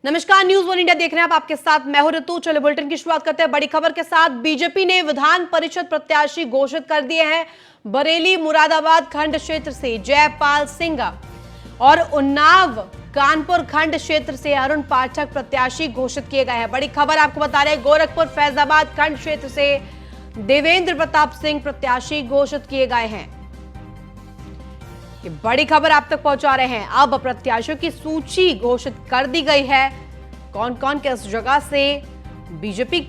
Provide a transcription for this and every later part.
नमस्कार, news one India देख रहे हैं आप। आपके साथ मैं हूं ऋतु। चलो बुलेटिन की शुरुआत करते हैं बड़ी खबर के साथ। बीजेपी ने विधान परिषद प्रत्याशी घोषित कर दिए हैं। बरेली मुरादाबाद खंड क्षेत्र से जयपाल सिंह और उन्नाव कानपुर खंड क्षेत्र से अरुण पाठक प्रत्याशी घोषित किए गए हैं। बड़ी खबर आपको बता रहे हैं, गोरखपुर फैजाबाद खंड क्षेत्र से देवेंद्र प्रताप सिंह प्रत्याशी घोषित किए गए हैं। बड़ी खबर आप तक पहुंचा रहे हैं। अब प्रत्याशियों की सूची घोषित कर दी गई है। कौन कौन किस जगह से बीजेपी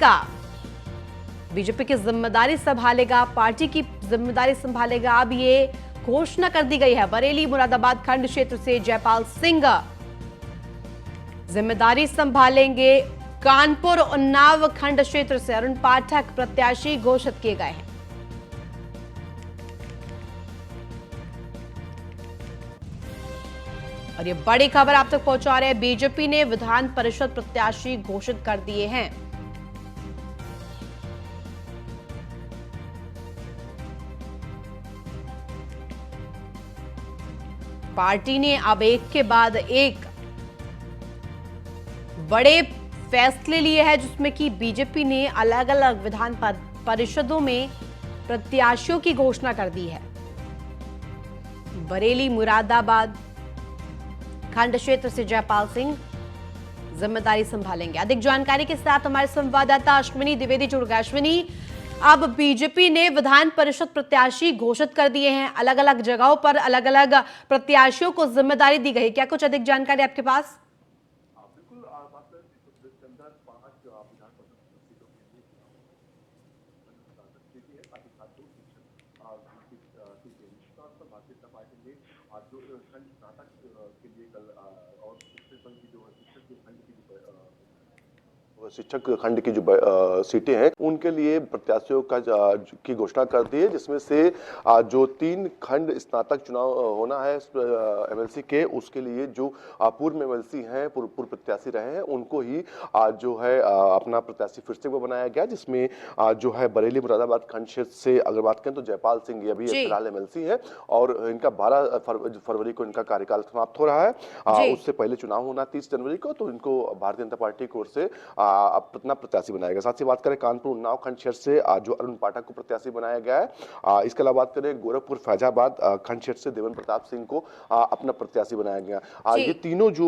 की जिम्मेदारी संभालेगा, पार्टी की जिम्मेदारी संभालेगा, अब ये घोषणा कर दी गई है। बरेली मुरादाबाद खंड क्षेत्र से जयपाल सिंह जिम्मेदारी संभालेंगे। कानपुर उन्नाव खंड क्षेत्र से अरुण पाठक प्रत्याशी घोषित किए गए हैं। और ये बड़ी खबर आप तक पहुंचा रहे हैं, बीजेपी ने विधान परिषद प्रत्याशी घोषित कर दिए हैं। पार्टी ने अब एक के बाद एक बड़े फैसले लिए हैं, जिसमें कि बीजेपी ने अलग अलग विधान परिषदों में प्रत्याशियों की घोषणा कर दी है। बरेली मुरादाबाद खंड क्षेत्र से जयपाल सिंह जिम्मेदारी संभालेंगे। अधिक जानकारी के साथ हमारे संवाददाता अश्विनी द्विवेदी जुड़ गए। अश्विनी, अब बीजेपी ने विधान परिषद प्रत्याशी घोषित कर दिए हैं। अलग अलग जगहों पर अलग अलग प्रत्याशियों को जिम्मेदारी दी गई। क्या कुछ अधिक जानकारी आपके पास? भारतीय जनता पार्टी ने जो खंड स्नातक के लिए कल और दूसरे संघ की जो शिक्षक खंड की जो सीटें हैं उनके लिए प्रत्याशियों की घोषणा कर दी है, जिसमें से जो 3 खंड स्नातक चुनाव होना है एमएलसी के, उसके लिए जो पूर्व एमएलसी हैं, पूर्व प्रत्याशी रहे हैं, उनको ही जो है अपना प्रत्याशी फिर से वो बनाया गया, जिसमें जो है बरेली मुरादाबाद खंड क्षेत्र से अगर बात करें तो जयपाल सिंह अभी फिलहाल एमएलसी है और इनका 12 फरवरी को इनका कार्यकाल समाप्त हो रहा है। उससे पहले चुनाव होना 30 जनवरी को, तो इनको भारतीय जनता पार्टी की ओर से अपना प्रत्याशी बनाएगा। साथ ही बात करें कानपुर उन्नाव खंड क्षेत्र से जो अरुण पाठक को प्रत्याशी बनाया गया है। इसके अलावा बात करें गोरखपुर फैजाबाद खंड क्षेत्र से देवेंद्र प्रताप सिंह को अपना प्रत्याशी बनाया गया। ये तीनों जो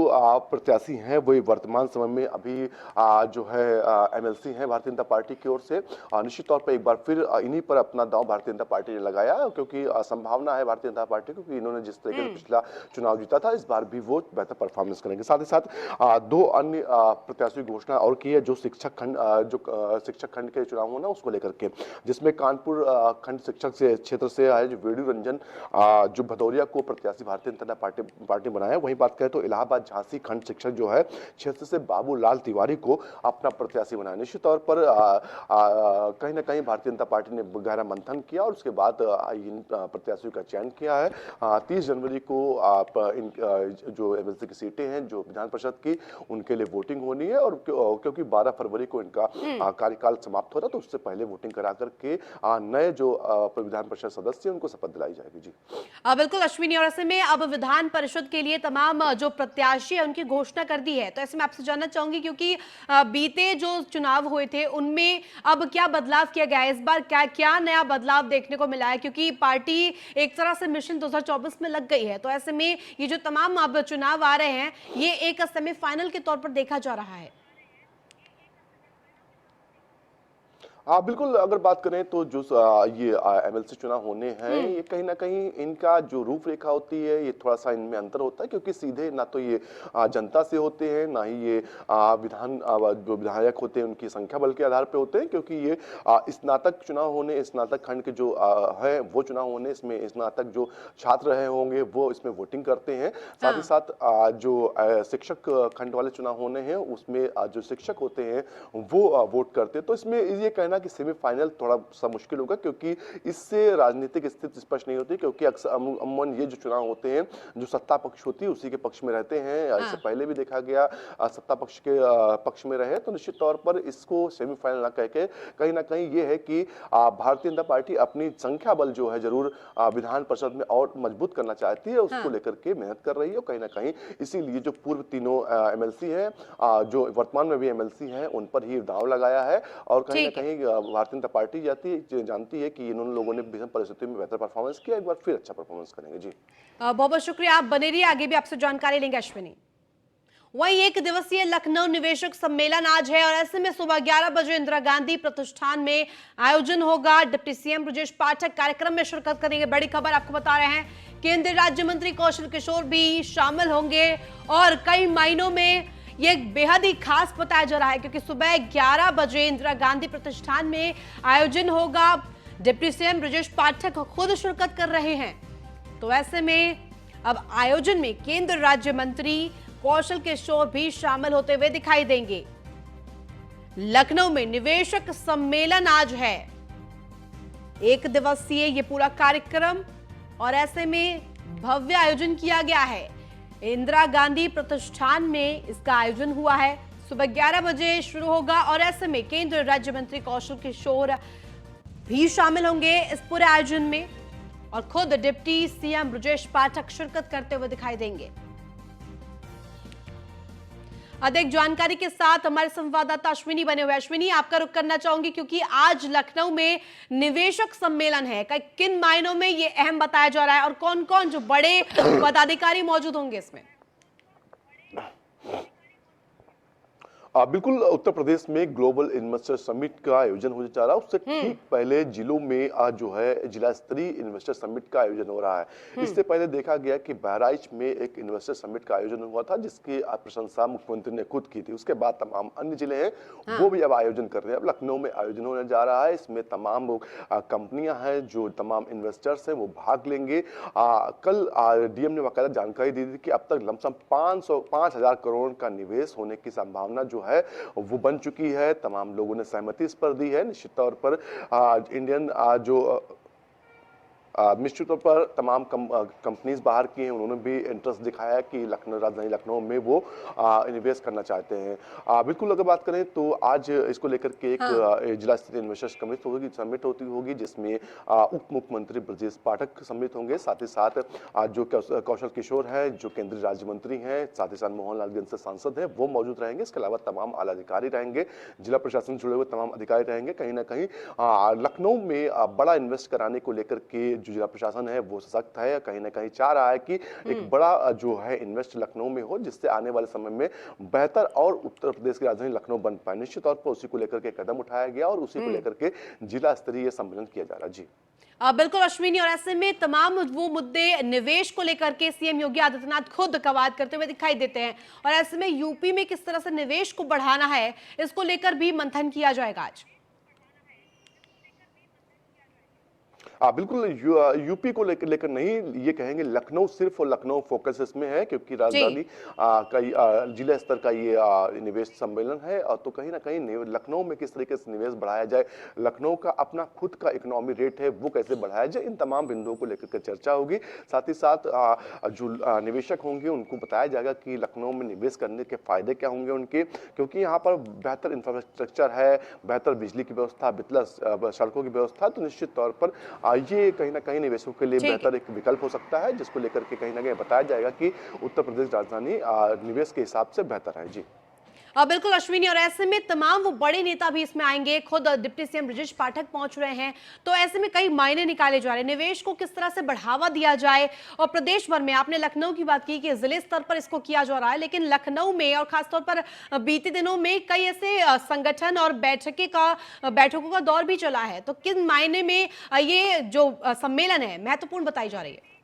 प्रत्याशी हैं वो वर्तमान समय में अभी जो है एमएलसी हैं भारतीय जनता पार्टी की ओर से। निश्चित तौर पर एक बार फिर इन्हीं पर अपना दांव भारतीय जनता पार्टी ने लगाया, क्योंकि संभावना है भारतीय जनता पार्टी को कि इन्होंने जिस तरीके से पिछला चुनाव जीता था, इस बार भी वो बेहतर परफॉर्मेंस करेंगे। साथ ही साथ 2 अन्य प्रत्याशी की घोषणा और की है, जो शिक्षक खंड के चुनाव होना उसको लेकर के, जिसमें कानपुर खंड शिक्षक से क्षेत्र से आए जो वेणु रंजन जो भदौरिया को प्रत्याशी भारतीय जनता पार्टी बनाया। वहीं बात करें तो इलाहाबाद झांसी खंड शिक्षक जो है क्षेत्र से बाबूलाल तिवारी को अपना प्रत्याशी बनाया। निश्चित तौर पर कहीं ना कहीं भारतीय जनता पार्टी ने गहरा मंथन किया और उसके बाद इन प्रत्याशियों का चयन किया है। 30 जनवरी को जो एमएलसी की सीटें हैं जो विधान परिषद की, उनके लिए वोटिंग होनी है, और क्योंकि 12 फरवरी को इनका कार्यकाल समाप्त हो रहा है, तो उससे पहले वोटिंग करा करके नए जो विधान परिषद सदस्य उनको शपथ दिलाई जाएगी। जी बिल्कुल अश्विनी, और ऐसे में अब विधान परिषद के लिए तमाम जो प्रत्याशी है उनकी घोषणा कर दी है। तो ऐसे में आपसे जानना चाहूंगी, क्योंकि बीते जो चुनाव हुए थे उनमें अब क्या बदलाव किया गया है, इस बार क्या नया बदलाव देखने को मिला है, क्योंकि पार्टी एक तरह से मिशन 2024 में लग गई है। तो ऐसे में ये जो तमाम अब चुनाव आ रहे हैं, ये एक सेमीफाइनल के तौर पर देखा जा रहा है। हाँ बिल्कुल, अगर बात करें तो जो ये एमएलसी चुनाव होने हैं, ये कहीं ना कहीं इनका जो रूपरेखा होती है ये थोड़ा सा इनमें अंतर होता है, क्योंकि सीधे ना तो ये जनता से होते हैं, ना ही ये जो विधायक होते हैं उनकी संख्या बल के आधार पे होते हैं, क्योंकि ये स्नातक चुनाव होने, स्नातक खंड के जो है वो चुनाव होने, इसमें स्नातक जो छात्र रहे होंगे वो इसमें वोटिंग करते हैं। साथ ही साथ जो शिक्षक खंड वाले चुनाव होने हैं उसमें जो शिक्षक होते हैं वो वोट करते हैं। तो इसमें ये कहना कहना कि सेमीफाइनल थोड़ा सा मुश्किल होगा, क्योंकि इससे राजनीतिक स्थिति स्पष्ट नहीं होती, क्योंकि अक्सर अमूमन ये जो चुनाव होते हैं, जो सत्ता पक्ष होती है उसी के पक्ष में रहते हैं। इससे पहले भी देखा गया सत्ता पक्ष के पक्ष में रहे, तो निश्चित तौर पर इसको सेमीफाइनल ना कह के कहीं ना कहीं ये है कि भारतीय जनता पार्टी अपनी संख्या बल जो है जरूर विधान परिषद में और मजबूत करना चाहती है, उसको लेकर के मेहनत कर रही है। और कहीं ना कहीं इसीलिए जो पूर्व तीनों एमएलसी हैं, जो वर्तमान में भी एमएलसी हैं, उन पर ही दांव लगाया है। और कहीं ना कहीं भारतीय जनता पार्टी जानती है कि इन लोगों ने विषम परिस्थिति में बेहतर परफॉर्मेंस किया, एक बार फिर अच्छा परफॉर्मेंस करेंगे। जी बहुत बहुत शुक्रिया, आप बने रहिए, आगे भी आपसे जानकारी लेंगे अश्विनी। वहीं एक दिवसीय लखनऊ निवेशक सम्मेलन आज है और ऐसे में सुबह 11 बजे इंदिरा गांधी प्रतिष्ठान में आयोजन होगा। डिप्टी सीएम ब्रजेश पाठक कार्यक्रम में शिरकत करेंगे। बड़ी खबर आपको बता रहे हैं, केंद्रीय राज्य मंत्री कौशल किशोर भी शामिल होंगे और कई मायनों में ये बेहद ही खास बताया जा रहा है, क्योंकि सुबह 11 बजे इंदिरा गांधी प्रतिष्ठान में आयोजन होगा। डिप्टी सीएम ब्रजेश पाठक खुद शिरकत कर रहे हैं, तो ऐसे में अब आयोजन में केंद्र राज्य मंत्री कौशल किशोर भी शामिल होते हुए दिखाई देंगे। लखनऊ में निवेशक सम्मेलन आज है, एक दिवसीय ये पूरा कार्यक्रम, और ऐसे में भव्य आयोजन किया गया है। इंदिरा गांधी प्रतिष्ठान में इसका आयोजन हुआ है, सुबह 11 बजे शुरू होगा और ऐसे में केंद्रीय राज्य मंत्री कौशल किशोर भी शामिल होंगे इस पूरे आयोजन में और खुद डिप्टी सीएम ब्रजेश पाठक शिरकत करते हुए दिखाई देंगे। अधिक जानकारी के साथ हमारे संवाददाता अश्विनी बने हुए। अश्विनी, आपका रुख करना चाहूंगी क्योंकि आज लखनऊ में निवेशक सम्मेलन है, किन मायनों में ये अहम बताया जा रहा है और कौन कौन जो बड़े पदाधिकारी मौजूद होंगे इसमें? बिल्कुल, उत्तर प्रदेश में ग्लोबल इन्वेस्टर समिट का आयोजन होने जा रहा है। उससे ठीक पहले जिलों में आज जो है जिला स्तरीय इन्वेस्टर समिट का आयोजन हो रहा है। इससे पहले देखा गया कि बहराइच में एक इन्वेस्टर समिट का आयोजन हुआ था, जिसकी प्रशंसा मुख्यमंत्री ने खुद की थी। उसके बाद तमाम अन्य जिले हैं वो भी अब आयोजन कर रहे हैं। अब लखनऊ में आयोजन होने जा रहा है, इसमें तमाम कंपनियां हैं, जो तमाम इन्वेस्टर्स हैं वो भाग लेंगे। कल डीएम ने बाकायदा जानकारी दी थी कि अब तक लमसम 5,000 करोड़ का निवेश होने की संभावना जो है वो बन चुकी है। तमाम लोगों ने सहमति इस पर दी है। निश्चित तौर पर इंडियन निश्चित तौर पर तमाम कंपनीज बाहर की हैं, उन्होंने भी इंटरेस्ट दिखाया कि राजधानी लखनऊ में वो निवेश करना चाहते हैं। बिल्कुल, अगर बात करें तो आज इसको लेकर के एक जिला स्तरीय इन्वेस्टर्स समिट होती होगी, जिसमें उप मुख्यमंत्री ब्रजेश पाठक सम्मिलित होंगे। साथ ही साथ जो कौशल किशोर है, जो केंद्रीय राज्य मंत्री हैं, साथ ही साथ मोहनलालगंज से सांसद हैं, वो मौजूद रहेंगे। इसके अलावा तमाम आला अधिकारी रहेंगे, जिला प्रशासन से जुड़े हुए तमाम अधिकारी रहेंगे। कहीं ना कहीं लखनऊ में बड़ा इन्वेस्ट कराने को लेकर के जो जिला प्रशासन है वो सशक्त है, कहीं ना कहीं चाह रहा है कि एक बड़ा जो है इन्वेस्ट लखनऊ में हो, जिससे आने वाले समय में बेहतर और उत्तर प्रदेश की राजधानी लखनऊ बन पाए। निश्चित तौर पर उसी को लेकर के कदम उठाया गया और उसी को लेकर के जिला स्तरीय सम्मेलन किया जा रहा है। जी बिल्कुल अश्विनी, और ऐसे में तमाम वो मुद्दे निवेश को लेकर के सीएम योगी आदित्यनाथ खुद कवायद करते हुए दिखाई देते हैं और ऐसे में यूपी में किस तरह से निवेश को बढ़ाना है, इसको लेकर भी मंथन किया जाएगा आज। बिल्कुल, यूपी को लेकर नहीं, ये कहेंगे लखनऊ सिर्फ और लखनऊ फोकस इसमें है, क्योंकि राजधानी का जिला स्तर का ये निवेश सम्मेलन है। और तो कहीं ना कहीं लखनऊ में किस तरीके से निवेश बढ़ाया जाए, लखनऊ का अपना खुद का इकोनॉमी रेट है वो कैसे बढ़ाया जाए, इन तमाम बिंदुओं को लेकर के चर्चा होगी। साथ ही साथ जो निवेशक होंगे उनको बताया जाएगा कि लखनऊ में निवेश करने के फायदे क्या होंगे उनके, क्योंकि यहाँ पर बेहतर इंफ्रास्ट्रक्चर है, बेहतर बिजली की व्यवस्था, बेहतर सड़कों की व्यवस्था, तो निश्चित तौर पर ये कहीं ना कहीं निवेशकों के लिए बेहतर एक विकल्प हो सकता है, जिसको लेकर के कहीं ना कहीं बताया जाएगा कि उत्तर प्रदेश राजधानी निवेश के हिसाब से बेहतर है। जी बिल्कुल अश्विनी, और ऐसे में तमाम वो बड़े नेता भी इसमें आएंगे, खुद डिप्टी सीएम ब्रजेश पाठक पहुंच रहे हैं, तो ऐसे में कई मायने निकाले जा रहे हैं। निवेश को किस तरह से बढ़ावा दिया जाए और प्रदेश भर में, आपने लखनऊ की बात की कि जिले स्तर पर इसको किया जा रहा है, लेकिन लखनऊ में और खासतौर पर बीते दिनों में कई ऐसे संगठन और बैठकों का दौर भी चला है, तो किन मायने में ये जो सम्मेलन है महत्वपूर्ण बताई जा रही है?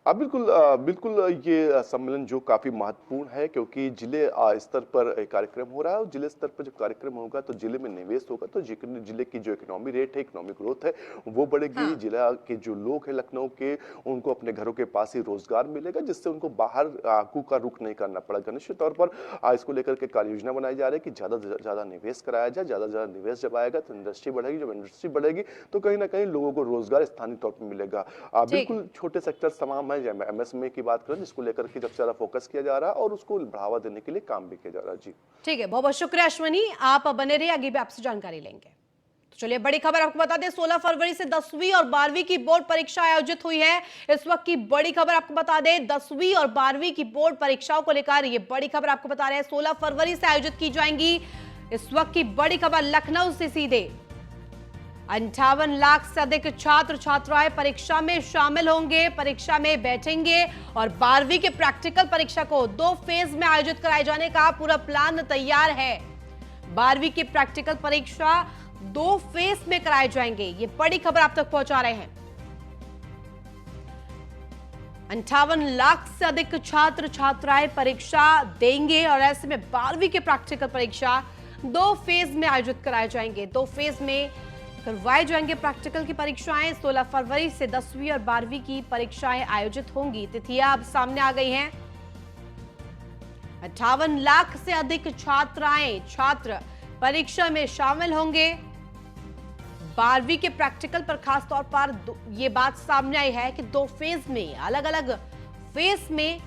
बिल्कुल बिल्कुल ये सम्मेलन जो काफ़ी महत्वपूर्ण है क्योंकि जिले स्तर पर एक कार्यक्रम हो रहा है और जिले स्तर पर जब कार्यक्रम होगा तो जिले में निवेश होगा तो जिले की जो इकोनॉमी रेट है, इकोनॉमिक ग्रोथ है, वो बढ़ेगी। हाँ, जिला के जो लोग हैं लखनऊ के, उनको अपने घरों के पास ही रोजगार मिलेगा, जिससे उनको बाहर कू का रुख नहीं करना पड़ेगा। निश्चित तौर पर इसको लेकर के कार्य योजना बनाई जा रही है कि ज़्यादा से ज़्यादा निवेश कराया जाए। ज़्यादा से ज़्यादा निवेश जब आएगा तो इंडस्ट्री बढ़ेगी, जब इंडस्ट्री बढ़ेगी तो कहीं ना कहीं लोगों को रोजगार स्थानीय तौर पर मिलेगा। ठीक है। बिल्कुल छोटे सेक्टर तमाम है, जैसे एमएसएमई की बात करें जिसको लेकर के सबसे ज्यादा फोकस किया जा रहा है और उसको बढ़ावा देने के लिए काम भी किया जा रहा है। जी ठीक है, बहुत बहुत शुक्रिया अश्वनी, आप बने रहिए, आगे भी आपसे जानकारी लेंगे। तो चलिए बड़ी खबर आपको बता दें, 16 फरवरी से 10वीं और 12वीं की बोर्ड परीक्षा आयोजित हुई है। इस वक्त की बड़ी खबर आपको बता दें, 10वीं और 12वीं की बोर्ड परीक्षाओं को लेकर ये बड़ी खबर आपको बता रहे हैं, 16 फरवरी से आयोजित की जाएंगी। इस वक्त की बड़ी खबर लखनऊ से सीधे 58 लाख से अधिक छात्र छात्राएं परीक्षा में शामिल होंगे, परीक्षा में बैठेंगे और 12वीं के प्रैक्टिकल परीक्षा को 2 फेज में आयोजित कराए जाने का पूरा प्लान तैयार है। 12वीं की प्रैक्टिकल परीक्षा 2 फेज में कराए जाएंगे, ये बड़ी खबर आप तक पहुंचा रहे हैं। 58 लाख से अधिक छात्र छात्राएं परीक्षा देंगे और ऐसे में 12वीं के प्रैक्टिकल परीक्षा 2 फेज में आयोजित कराए जाएंगे। 2 फेज में करवाए जाएंगे प्रैक्टिकल की परीक्षाएं। 16 फरवरी से 10वीं और 12वीं की परीक्षाएं आयोजित होंगी। तिथियां अब सामने आ गई हैं। 58 लाख से अधिक छात्र परीक्षा में शामिल होंगे। 12वीं के प्रैक्टिकल पर खास तौर पर यह बात सामने आई है कि 2 फेज में, अलग अलग फेज में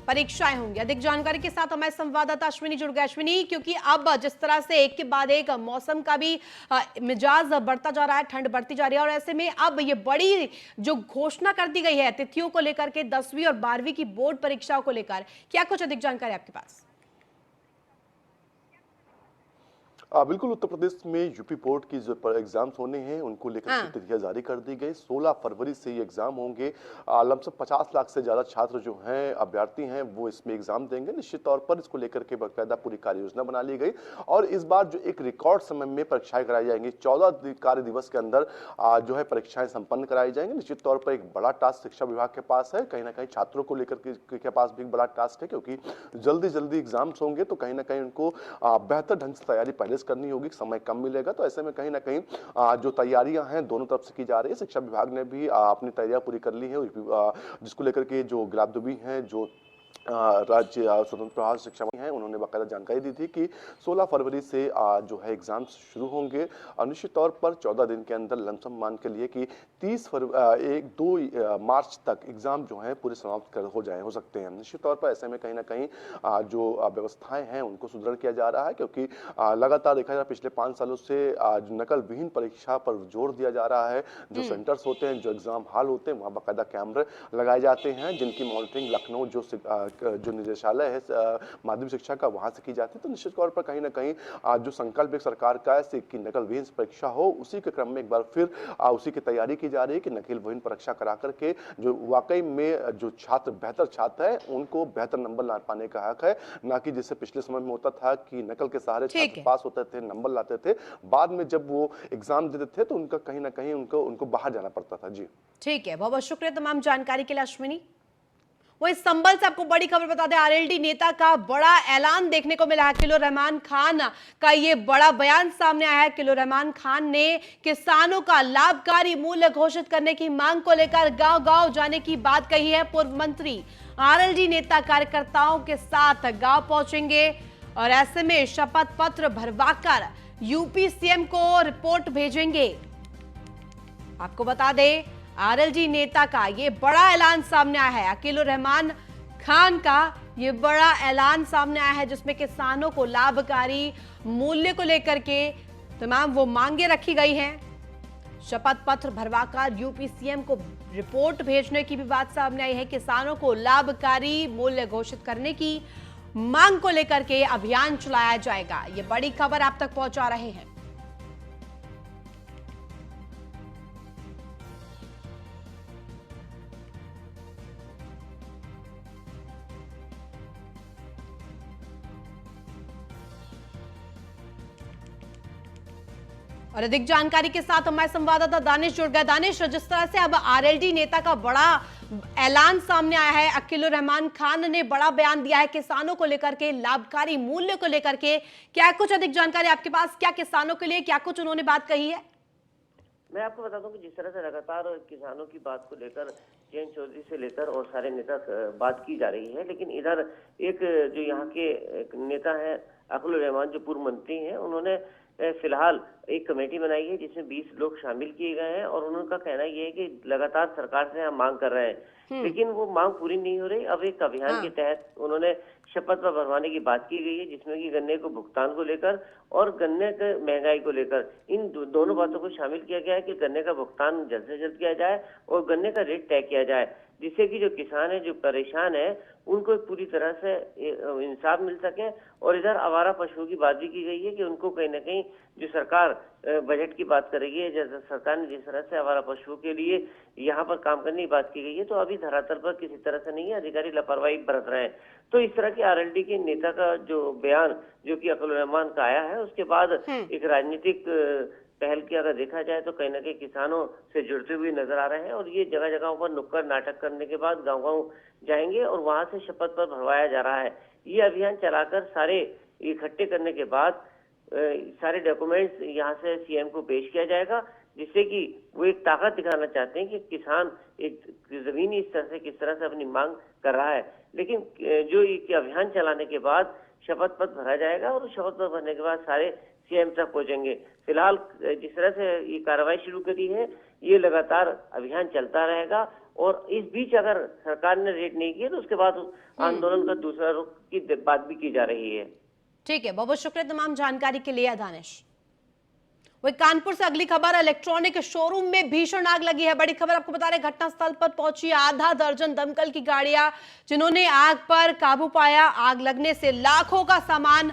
परीक्षाएं होंगी। अधिक जानकारी के साथ हमारे संवाददाता अश्विनी जुड़ गए। अश्विनी, क्योंकि अब जिस तरह से एक के बाद एक मौसम का भी मिजाज बढ़ता जा रहा है, ठंड बढ़ती जा रही है और ऐसे में अब ये बड़ी जो घोषणा कर दी गई है तिथियों को लेकर के 10वीं और 12वीं की बोर्ड परीक्षाओं को लेकर, क्या कुछ अधिक जानकारी आपके पास? बिल्कुल उत्तर प्रदेश में यूपी बोर्ड की जो एग्जाम्स होने हैं उनको लेकर के तिथियां जारी कर दी गई। 16 फरवरी से ये एग्जाम होंगे। लमसम 50 लाख से ज्यादा छात्र जो हैं, अभ्यर्थी हैं, वो इसमें एग्जाम देंगे। निश्चित तौर पर इसको लेकर के बाकायदा पूरी कार्य योजना बना ली गई और इस बार जो एक रिकॉर्ड समय में परीक्षाएं कराई जाएंगी, 14 कार्य दिवस के अंदर जो है परीक्षाएं संपन्न कराई जाएंगी। निश्चित तौर पर एक बड़ा टास्क शिक्षा विभाग के पास है, कहीं ना कहीं छात्रों को लेकर के पास भी एक बड़ा टास्क है, क्योंकि जल्दी जल्दी एग्जाम्स होंगे तो कहीं ना कहीं उनको बेहतर ढंग से तैयारी पहले करनी होगी, समय कम मिलेगा। तो ऐसे में कहीं ना कहीं जो तैयारियां हैं दोनों तरफ से की जा रही है। शिक्षा विभाग ने भी अपनी तैयारियां पूरी कर ली है, जिसको लेकर के जो गिलाद्दुबी हैं, जो राज्य स्वतंत्र प्रभार शिक्षा मंत्री हैं, उन्होंने बाकायदा जानकारी दी थी कि 16 फरवरी से जो है एग्जाम्स शुरू होंगे। निश्चित तौर पर 14 दिन के अंदर लमसम मान के लिए कि 2 मार्च तक एग्जाम जो है पूरे समाप्त हो सकते हैं। निश्चित तौर पर ऐसे में कहीं ना कहीं जो व्यवस्थाएं हैं उनको सुदृढ़ किया जा रहा है, क्योंकि लगातार देखा जाए पिछले 5 सालों से नकल विहीन परीक्षा पर जोर दिया जा रहा है। जो सेंटर्स होते हैं, जो एग्जाम हॉल होते हैं, वहाँ बाकायदा कैमरे लगाए जाते हैं जिनकी मॉनिटरिंग लखनऊ जो निदेशालय है माध्यमिक शिक्षा का, वहां से की जाती है। तो निश्चित तौर पर कहीं ना कहीं जो संकल्प एक सरकार का है कि नकल विहीन परीक्षा हो, उसी के क्रम में एक बार फिर उसी की तैयारी की जा रही है कि नकल विहीन परीक्षा करा करके जो वाकई में जो बेहतर छात्र है उनको बेहतर नंबर ला पाने का हक है, ना कि जैसे पिछले समय में होता था कि नकल के सहारे छात्र पास होते थे, नंबर लाते थे, बाद में जब वो एग्जाम देते थे तो उनका कहीं ना कहीं उनको बाहर जाना पड़ता था। जी ठीक है, बहुत बहुत शुक्रिया तमाम जानकारी के लिए अश्विनी। वही संभल से आपको बड़ी खबर बता दें, आरएलडी नेता का बड़ा ऐलान देखने को मिला है। किलो रहमान खान का ये बड़ा बयान सामने आया है। किलो रहमान खान ने किसानों का लाभकारी मूल्य घोषित करने की मांग को लेकर गांव-गांव जाने की बात कही है। पूर्व मंत्री आरएलडी नेता कार्यकर्ताओं के साथ गांव पहुंचेंगे और ऐसे में शपथ पत्र भरवाकर यूपी सीएम को रिपोर्ट भेजेंगे। आपको बता दें, आरएलडी नेता का ये बड़ा ऐलान सामने आया है। अकील रहमान खान का ये बड़ा ऐलान सामने आया है, जिसमें किसानों को लाभकारी मूल्य को लेकर के तमाम वो मांगे रखी गई हैं। शपथ पत्र भरवाकर यूपी सीएम को रिपोर्ट भेजने की भी बात सामने आई है। किसानों को लाभकारी मूल्य घोषित करने की मांग को लेकर के अभियान चलाया जाएगा। ये बड़ी खबर आप तक पहुंचा रहे हैं। और अधिक जानकारी के साथ हमारे संवाददाता दानिश जुड़ गए। दानिश, जिस तरह से अब आरएलडी नेता का बड़ा ऐलान सामने आया है, अकीलुर रहमान खान ने बड़ा बयान दिया है किसानों को लेकर के, लाभकारी मूल्य को लेकर के, क्या कुछ अधिक जानकारी आपके पास? क्या किसानों के लिए क्या कुछ उन्होंने बात कही है? मैं आपको बता दूं कि जिस तरह से लगातार किसानों की बात को लेकर जयंत चौधरी से लेकर और सारे नेता बात की जा रही है, लेकिन इधर एक जो यहाँ के एक नेता हैं अकीलुर रहमान, जो पूर्व मंत्री हैं, उन्होंने फिलहाल एक कमेटी बनाई है जिसमें 20 लोग शामिल किए गए हैं और उनका कहना यह है कि लगातार सरकार से हम मांग कर रहे हैं, लेकिन वो मांग पूरी नहीं हो रही। अब एक अभियान के तहत उन्होंने शपथ पर भरवाने की बात की गई है, जिसमें कि गन्ने को भुगतान को लेकर और गन्ने के महंगाई को लेकर इन दोनों बातों को शामिल किया गया है कि गन्ने का भुगतान जल्द से जल्द किया जाए और गन्ने का रेट तय किया जाए, जिससे कि जो किसान है, जो परेशान है, उनको पूरी तरह से इंसाफ मिल सके। और इधर आवारा पशुओं की बात भी की गई है कि उनको कहीं ना कहीं जो सरकार बजट की बात करेगी, जैसे सरकार ने जिस तरह से आवारा पशुओं के लिए यहाँ पर काम करने की बात की गई है, तो अभी धरातल पर किसी तरह से नहीं है, अधिकारी लापरवाही बरत रहे हैं। तो इस तरह की आरएलडी के नेता का जो बयान जो कि अकीलुर रहमान का आया है, उसके बाद एक राजनीतिक पहल की अगर देखा जाए तो कहीं ना कहीं किसानों से जुड़ते हुए नजर आ रहे हैं और ये जगह जगहों पर नुक्कड़ नाटक करने के बाद गांव-गांव जाएंगे और वहां से शपथ पर भरवाया जा रहा है। ये अभियान चलाकर सारे इकट्ठे करने के बाद सारे डॉक्यूमेंट्स यहाँ से सीएम को पेश किया जाएगा, जिससे कि वो एक ताकत दिखाना चाहते हैं कि किसान एक जमीनी स्तर से किस तरह से अपनी मांग कर रहा है। लेकिन जो ये अभियान चलाने के बाद शपथ पत्र भरा जाएगा और शपथ पत्र भरने के बाद सारे सीएम तक पहुंचेंगे। फिलहाल जिस तरह से ये कार्रवाई शुरू करी है, ये लगातार अभियान चलता रहेगा और इस बीच अगर सरकार ने रेट नहीं किया तो उसके बाद आंदोलन का दूसरा रुख की बात भी की जा रही है। ठीक है, बहुत बहुत शुक्रिया तमाम जानकारी के लिए दानिश। वही कानपुर से अगली खबर, इलेक्ट्रॉनिक शोरूम में भीषण आग लगी है। बड़ी खबर आपको बता रहे, घटनास्थल पर पहुंची आधा दर्जन दमकल की गाड़ियां, जिन्होंने आग पर काबू पाया। आग लगने से लाखों का सामान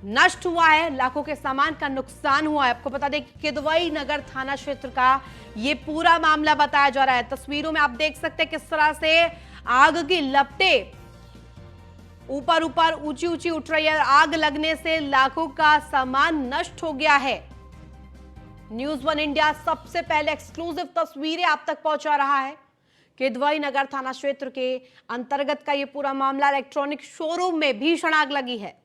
नष्ट हुआ है, लाखों के सामान का नुकसान हुआ है। आपको बता दें कि किदवई नगर थाना क्षेत्र का ये पूरा मामला बताया जा रहा है। तस्वीरों में आप देख सकते हैं किस तरह से आग की लपटें ऊपर ऊपर ऊंची ऊंची उठ रही है। आग लगने से लाखों का सामान नष्ट हो गया है। न्यूज़ वन इंडिया सबसे पहले एक्सक्लूसिव तस्वीरें आप तक पहुंचा रहा है। किदवई नगर थाना क्षेत्र के अंतर्गत का यह पूरा मामला, इलेक्ट्रॉनिक शोरूम में भीषण आग लगी है।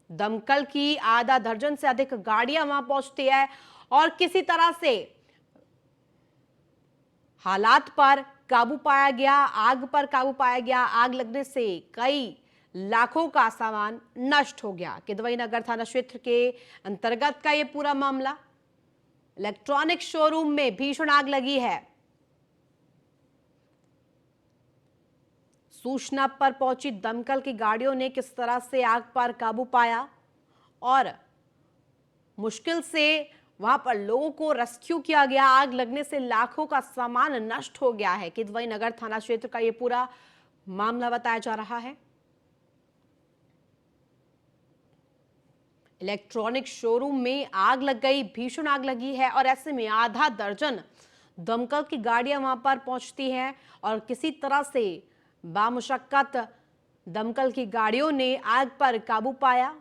दमकल की आधा दर्जन से अधिक गाड़ियां वहां पहुंचती है और किसी तरह से हालात पर काबू पाया गया, आग पर काबू पाया गया। आग लगने से कई लाखों का सामान नष्ट हो गया। किदवई नगर थाना क्षेत्र के अंतर्गत का यह पूरा मामला, इलेक्ट्रॉनिक शोरूम में भीषण आग लगी है। सूचना पर पहुंची दमकल की गाड़ियों ने किस तरह से आग पर काबू पाया और मुश्किल से वहां पर लोगों को रेस्क्यू किया गया। आग लगने से लाखों का सामान नष्ट हो गया है। किदवई नगर थाना क्षेत्र का यह पूरा मामला बताया जा रहा है। इलेक्ट्रॉनिक शोरूम में आग लग गई, भीषण आग लगी है और ऐसे में आधा दर्जन दमकल की गाड़ियां वहां पर पहुंचती हैं और किसी तरह से बामुशक्कत दमकल की गाड़ियों ने आग पर काबू पाया।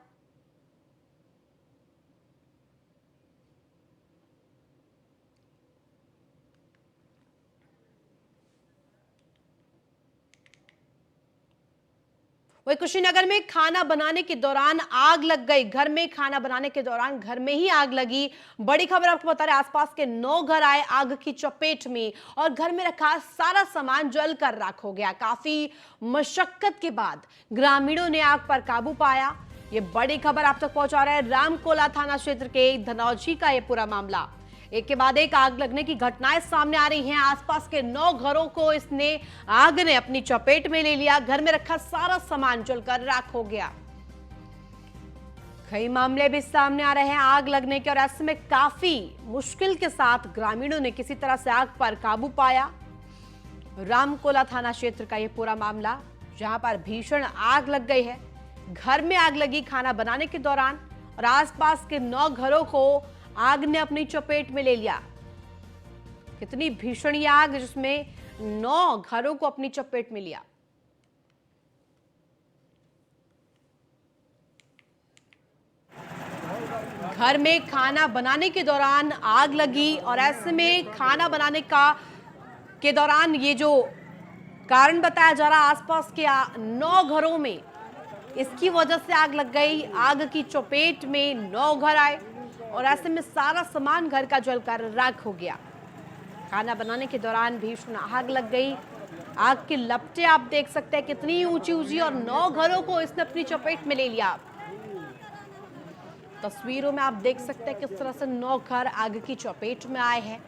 वही कुशीनगर में खाना बनाने के दौरान आग लग गई। घर में खाना बनाने के दौरान घर में ही आग लगी। बड़ी खबर आपको बता रहे, आसपास के 9 घर आए आग की चपेट में और घर में रखा सारा सामान जलकर राख हो गया। काफी मशक्कत के बाद ग्रामीणों ने आग पर काबू पाया। ये बड़ी खबर आप तक पहुंचा रहे हैं रामकोला थाना क्षेत्र के धनौजी का ये पूरा मामला। एक के बाद एक आग लगने की घटनाएं सामने आ रही हैं। आसपास के 9 घरों को आग ने अपनी चपेट में ले लिया। घर में रखा सारा सामान जलकर राख हो गया। कई मामले भी सामने आ रहे हैं आग लगने के और ऐसे में काफी मुश्किल के साथ ग्रामीणों ने किसी तरह से आग पर काबू पाया। रामकोला थाना क्षेत्र का यह पूरा मामला, जहां पर भीषण आग लग गई है। घर में आग लगी खाना बनाने के दौरान और आसपास के 9 घरों को आग ने अपनी चपेट में ले लिया। कितनी भीषण ये आग, जिसमें 9 घरों को अपनी चपेट में लिया। घर में खाना बनाने के दौरान आग लगी और ऐसे में खाना बनाने के दौरान ये जो कारण बताया जा रहा, आसपास के 9 घरों में इसकी वजह से आग लग गई। आग की चपेट में 9 घर आए और ऐसे में सारा सामान घर का जलकर राख हो गया। खाना बनाने के दौरान भीषण आग लग गई। आग की लपटें आप देख सकते हैं कितनी ऊंची ऊंची, और 9 घरों को इसने अपनी चपेट में ले लिया। तस्वीरों में आप देख सकते हैं किस तरह से 9 घर आग की चपेट में आए हैं।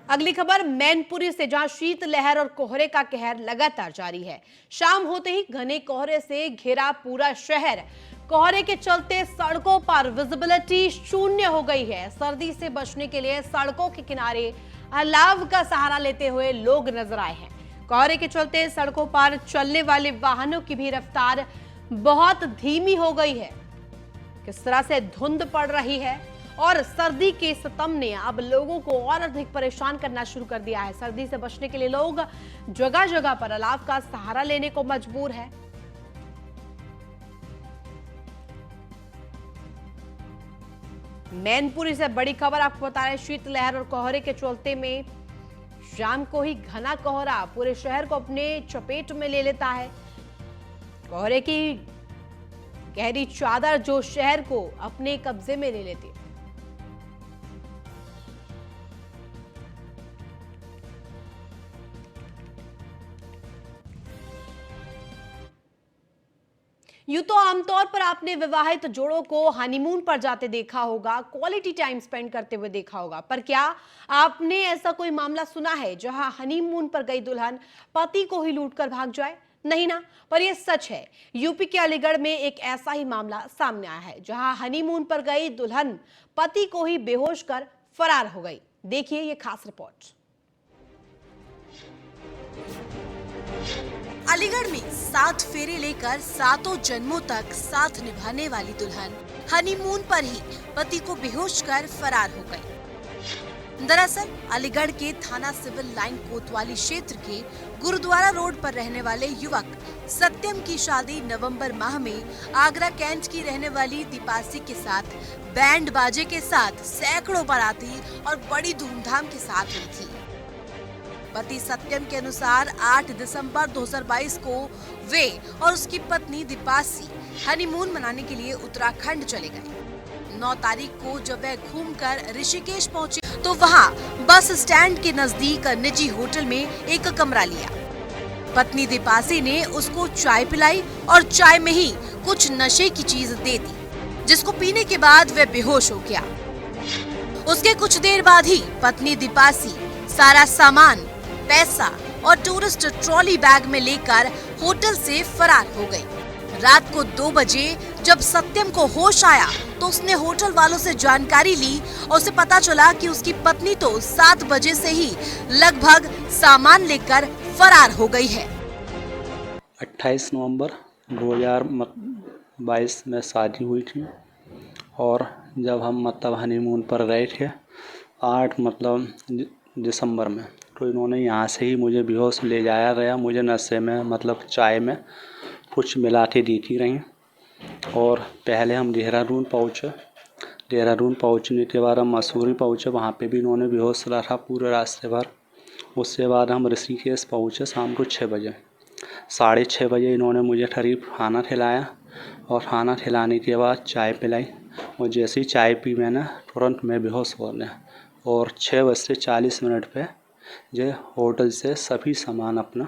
अगली खबर मैनपुरी से, जहां शीतलहर और कोहरे का कहर लगातार जारी है। शाम होते ही घने कोहरे से घिरा पूरा शहर। कोहरे के चलते सड़कों पर विजिबिलिटी शून्य हो गई है। सर्दी से बचने के लिए सड़कों के किनारे अलाव का सहारा लेते हुए लोग नजर आए हैं। कोहरे के चलते सड़कों पर चलने वाले वाहनों की भी रफ्तार बहुत धीमी हो गई है। किस तरह से धुंध पड़ रही है और सर्दी के सितम ने अब लोगों को और अधिक परेशान करना शुरू कर दिया है। सर्दी से बचने के लिए लोग जगह जगह पर अलाव का सहारा लेने को मजबूर है। मैनपुरी से बड़ी खबर आपको बता रहे हैं। शीतलहर और कोहरे के चलते में शाम को ही घना कोहरा पूरे शहर को अपने चपेट में ले लेता है। कोहरे की गहरी चादर जो शहर को अपने कब्जे में ले लेती है। यूं तो आमतौर पर आपने विवाहित जोड़ों को हनीमून पर जाते देखा होगा, क्वालिटी टाइम स्पेंड करते हुए देखा होगा, पर क्या आपने ऐसा कोई मामला सुना है जहां हनीमून पर गई दुल्हन पति को ही लूटकर भाग जाए? नहीं ना, पर यह सच है। यूपी के अलीगढ़ में एक ऐसा ही मामला सामने आया है, जहां हनीमून पर गई दुल्हन पति को ही बेहोश कर फरार हो गई। देखिए ये खास रिपोर्ट। अलीगढ़ में 7 फेरे लेकर 7 जन्मों तक साथ निभाने वाली दुल्हन हनीमून पर ही पति को बेहोश कर फरार हो गई। दरअसल अलीगढ़ के थाना सिविल लाइन कोतवाली क्षेत्र के गुरुद्वारा रोड पर रहने वाले युवक सत्यम की शादी नवंबर माह में आगरा कैंट की रहने वाली दीपासी के साथ बैंड बाजे के साथ सैकड़ों बाराती और बड़ी धूमधाम के साथ हुई थी। पति सत्यम के अनुसार 8 दिसंबर 2022 को वे और उसकी पत्नी दीपासी हनीमून मनाने के लिए उत्तराखंड चले गए। 9 तारीख को जब वे घूमकर ऋषिकेश पहुंचे तो वहां बस स्टैंड के नजदीक निजी होटल में एक कमरा लिया। पत्नी दीपासी ने उसको चाय पिलाई और चाय में ही कुछ नशे की चीज दे दी, जिसको पीने के बाद वह बेहोश हो गया। उसके कुछ देर बाद ही पत्नी दीपासी सारा सामान, पैसा और टूरिस्ट ट्रॉली बैग में लेकर होटल से फरार हो गई। रात को 2 बजे जब सत्यम को होश आया तो उसने होटल वालों से जानकारी ली और उसे पता चला कि उसकी पत्नी तो 7 बजे से ही लगभग सामान लेकर फरार हो गई है। 28 नवंबर 2022 में शादी हुई थी और जब हम हनीमून पर गए थे 8 दिसंबर में, तो इन्होंने यहाँ से ही मुझे बेहोश ले जाया गया। मुझे नशे में चाय में कुछ मिलाते देती रहीं और पहले हम देहरादून पहुँचे। देहरादून पहुँचने के बाद हम मसूरी पहुँचे, वहाँ पे भी इन्होंने बेहोश रखा पूरे रास्ते भर। उसके बाद हम ऋषिकेश पहुँचे शाम को 6 बजे। 6:30 बजे इन्होंने मुझे करीब खाना खिलाया और खाना खिलाने के बाद चाय पिलाई और जैसे ही चाय पी मैंने तुरंत मैं बेहोश हो गया। और 6:40 पे ये होटल से सभी सामान अपना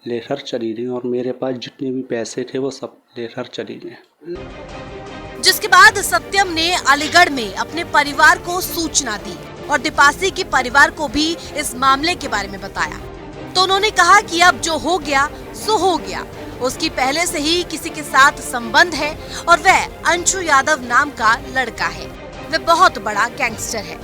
लेकर चली गई और मेरे पास जितने भी पैसे थे वो सब लेकर चली गई। जिसके बाद सत्यम ने अलीगढ़ में अपने परिवार को सूचना दी और दीपासी के परिवार को भी इस मामले के बारे में बताया। तो उन्होंने कहा कि अब जो हो गया सो हो गया। उसकी पहले से ही किसी के साथ संबंध है और वह अंशु यादव नाम का लड़का है। वह बहुत बड़ा गैंगस्टर है।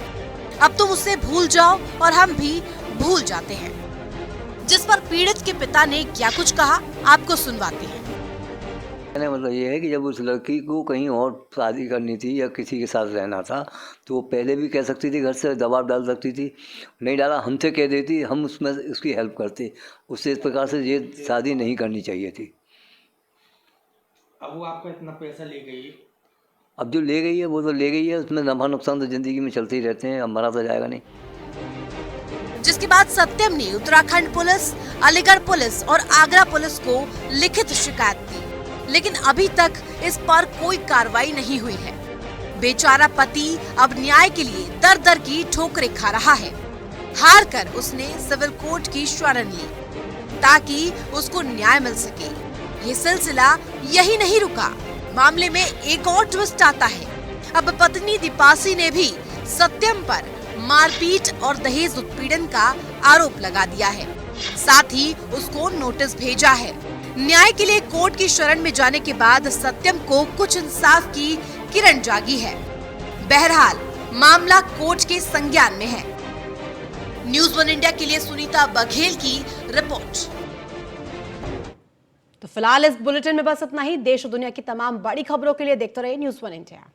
अब तुम उसे भूल जाओ और हम भी भूल जाते हैं। जिस पर पीड़ित के पिता ने क्या कुछ कहा आपको सुनवाते हैं। कहने का मतलब ये है कि जब उस लड़की को कहीं और शादी करनी थी या किसी के साथ रहना था तो वो पहले भी कह सकती थी, घर से दबाव डाल सकती थी, नहीं डाला हमसे कह देती, हम उसमें उसकी हेल्प करते। उससे इस प्रकार से ये शादी नहीं करनी चाहिए थी। अब वो आपका इतना पैसा ले गई, अब जो ले गई है वो तो ले गई है, उसमें नफा नुकसान तो ज़िंदगी में चलते ही रहते हैं, अब मरा तो जाएगा नहीं। जिसके बाद सत्यम ने उत्तराखंड पुलिस, अलीगढ़ पुलिस और आगरा पुलिस को लिखित शिकायत दी, लेकिन अभी तक इस पर कोई कार्रवाई नहीं हुई है। बेचारा पति अब न्याय के लिए दर दर की ठोकरें खा रहा है। हार कर उसने सिविल कोर्ट की शरण ली ताकि उसको न्याय मिल सके। ये सिलसिला यही नहीं रुका, मामले में एक और ट्विस्ट आता है। अब पत्नी दीपासी ने भी सत्यम पर मारपीट और दहेज उत्पीड़न का आरोप लगा दिया है, साथ ही उसको नोटिस भेजा है। न्याय के लिए कोर्ट की शरण में जाने के बाद सत्यम को कुछ इंसाफ की किरण जागी है। बहरहाल मामला कोर्ट के संज्ञान में है। न्यूज़ 1 इंडिया के लिए सुनीता बघेल की रिपोर्ट। तो फिलहाल इस बुलेटिन में बस इतना ही। देश और दुनिया की तमाम बड़ी खबरों के लिए देखते रहिए न्यूज़ 1 इंडिया।